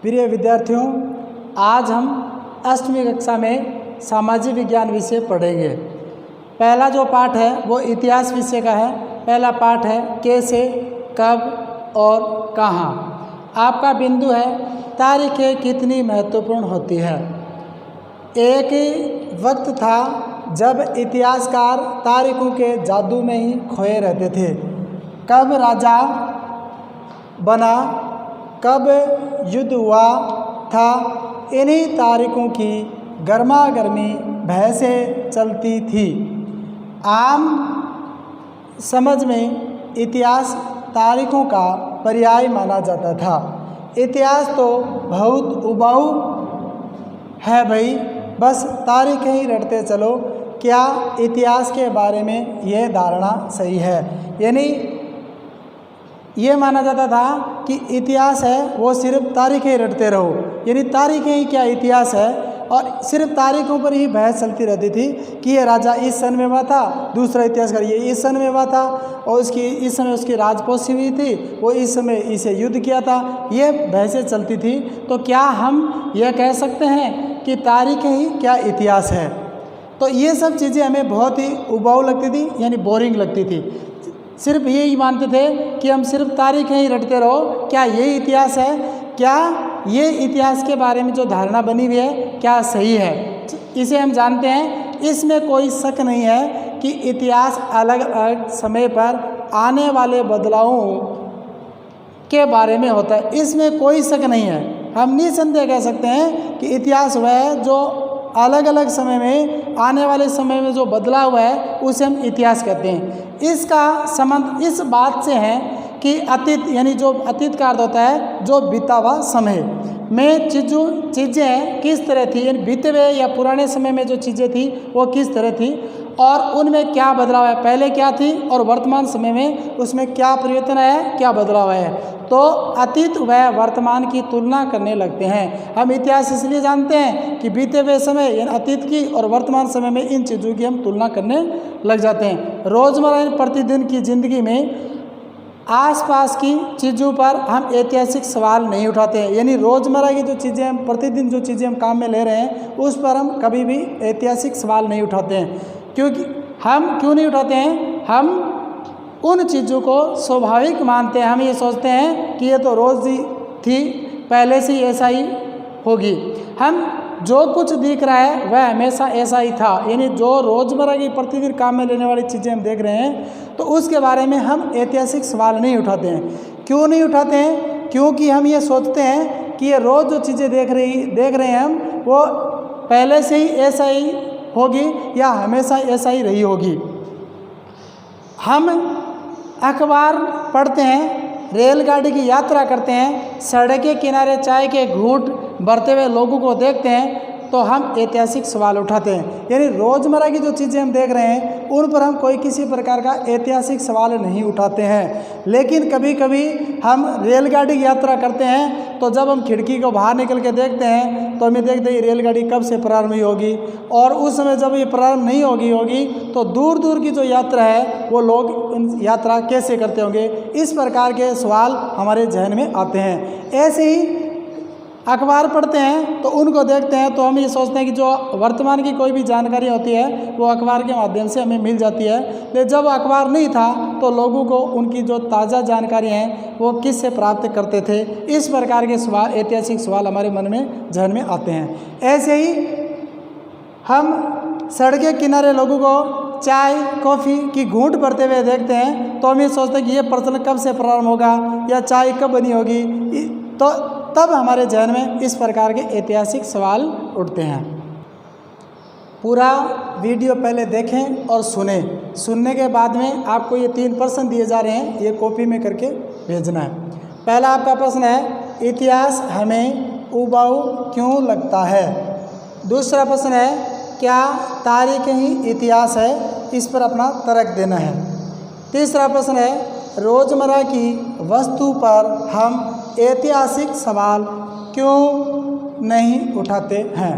प्रिय विद्यार्थियों, आज हम 8वीं कक्षा में सामाजिक विज्ञान विषय पढ़ेंगे। पहला जो पाठ है वो इतिहास विषय का है। पहला पाठ है कैसे, कब और कहाँ। आपका बिंदु है तारीखें कितनी महत्वपूर्ण होती है। एक वक्त था जब इतिहासकार तारीखों के जादू में ही खोए रहते थे। कब राजा बना, कब युद्ध हुआ था, इन्हीं तारीखों की गर्मा गर्मी बहसें चलती थी। आम समझ में इतिहास तारीखों का पर्याय माना जाता था। इतिहास तो बहुत उबाऊ है भाई, बस तारीखें ही रटते चलो। क्या इतिहास के बारे में यह धारणा सही है? यानी ये माना जाता था कि इतिहास है वो सिर्फ तारीखें रटते रहो, यानी तारीखें ही क्या इतिहास है। और सिर्फ तारीखों पर ही बहस चलती रहती थी कि ये राजा इस सन में हुआ था, दूसरा इतिहासकार ये इस सन में हुआ था, और उसकी इस समय उसकी राजपोशी हुई थी, वो इस समय इसे युद्ध किया था। ये बहसें चलती थी। तो क्या हम यह कह सकते हैं कि तारीखें ही क्या इतिहास है? तो ये सब चीज़ें हमें बहुत ही उबाऊ लगती थी, यानी बोरिंग लगती थी। सिर्फ यही मानते थे कि हम सिर्फ तारीखें ही रटते रहो। क्या ये इतिहास है? क्या ये इतिहास के बारे में जो धारणा बनी हुई है क्या सही है? इसे हम जानते हैं। इसमें कोई शक नहीं है कि इतिहास अलग अलग समय पर आने वाले बदलावों के बारे में होता है। इसमें कोई शक नहीं है। हम निसंदेह कह सकते हैं कि इतिहास वह है जो अलग अलग समय में आने वाले समय में जो बदलाव हुआ है उसे हम इतिहास कहते हैं। इसका संबंध इस बात से है कि अतीत, यानी जो अतीत का अर्थ होता है जो बीता हुआ समय में चीज़ें किस तरह थी, यानी बीते हुए या पुराने समय में जो चीज़ें थी वो किस तरह थी और उनमें क्या बदलाव है, पहले क्या थी और वर्तमान समय में उसमें क्या परिवर्तन है, क्या बदलाव है। तो अतीत व वर्तमान की तुलना करने लगते हैं। हम इतिहास इसलिए जानते हैं कि बीते हुए समय यानी अतीत की और वर्तमान समय में इन चीज़ों की हम तुलना करने लग जाते हैं। रोज़मर्रा प्रतिदिन की ज़िंदगी में आसपास की चीज़ों पर हम ऐतिहासिक सवाल नहीं उठाते हैं। यानी रोज़मर्रा की जो चीज़ें हम प्रतिदिन जो चीज़ें हम काम में ले रहे हैं उस पर हम कभी भी ऐतिहासिक सवाल नहीं उठाते हैं। क्योंकि हम क्यों नहीं उठाते हैं? हम उन चीज़ों को स्वाभाविक मानते हैं। हम ये सोचते हैं कि ये तो रोज़ ही थी, पहले से ही ऐसा ही होगी। हम जो कुछ दिख रहा है वह हमेशा ऐसा ही था, यानी जो रोज़मर्रा की प्रतिदिन काम में लेने वाली चीज़ें हम देख रहे हैं तो उसके बारे में हम ऐतिहासिक सवाल नहीं उठाते हैं। क्यों नहीं उठाते हैं? क्योंकि हम ये सोचते हैं कि ये रोज़ जो चीज़ें देख रहे हैं हम वो पहले से ही ऐसा ही होगी या हमेशा ऐसा ही रही होगी। हम अखबार पढ़ते हैं, रेलगाड़ी की यात्रा करते हैं, सड़क के किनारे चाय के घूंट भरते हुए लोगों को देखते हैं तो हम ऐतिहासिक सवाल उठाते हैं। यानी रोज़मर्रा की जो चीज़ें हम देख रहे हैं उन पर हम कोई किसी प्रकार का ऐतिहासिक सवाल नहीं उठाते हैं। लेकिन कभी कभी हम रेलगाड़ी की यात्रा करते हैं तो जब हम खिड़की को बाहर निकल के देखते हैं तो हमें देखते हैं ये रेलगाड़ी कब से प्रारंभ हुई होगी, और उस समय जब ये प्रारंभ नहीं होगी तो दूर दूर की जो यात्रा है वो लोग यात्रा कैसे करते होंगे। इस प्रकार के सवाल हमारे जहन में आते हैं। ऐसे ही अखबार पढ़ते हैं तो उनको देखते हैं तो हम ये सोचते हैं कि जो वर्तमान की कोई भी जानकारी होती है वो अखबार के माध्यम से हमें मिल जाती है। लेकिन जब अखबार नहीं था तो लोगों को उनकी जो ताज़ा जानकारी हैं वो किससे प्राप्त करते थे। इस प्रकार के सवाल, ऐतिहासिक सवाल हमारे मन में जहन में आते हैं। ऐसे ही हम सड़क के किनारे लोगों को चाय कॉफ़ी की घूंट भरते हुए देखते हैं तो हम ये सोचते हैं कि ये प्रचलन कब से प्रारंभ होगा या चाय कब बनी होगी। तो तब हमारे जहन में इस प्रकार के ऐतिहासिक सवाल उठते हैं। पूरा वीडियो पहले देखें और सुनने के बाद में आपको ये 3 प्रश्न दिए जा रहे हैं, ये कॉपी में करके भेजना है। पहला आपका प्रश्न है, इतिहास हमें उबाऊ क्यों लगता है? दूसरा प्रश्न है, क्या तारीख ही इतिहास है? इस पर अपना तर्क देना है। तीसरा प्रश्न है, रोज़मर्रा की वस्तु पर हम ऐतिहासिक सवाल क्यों नहीं उठाते हैं?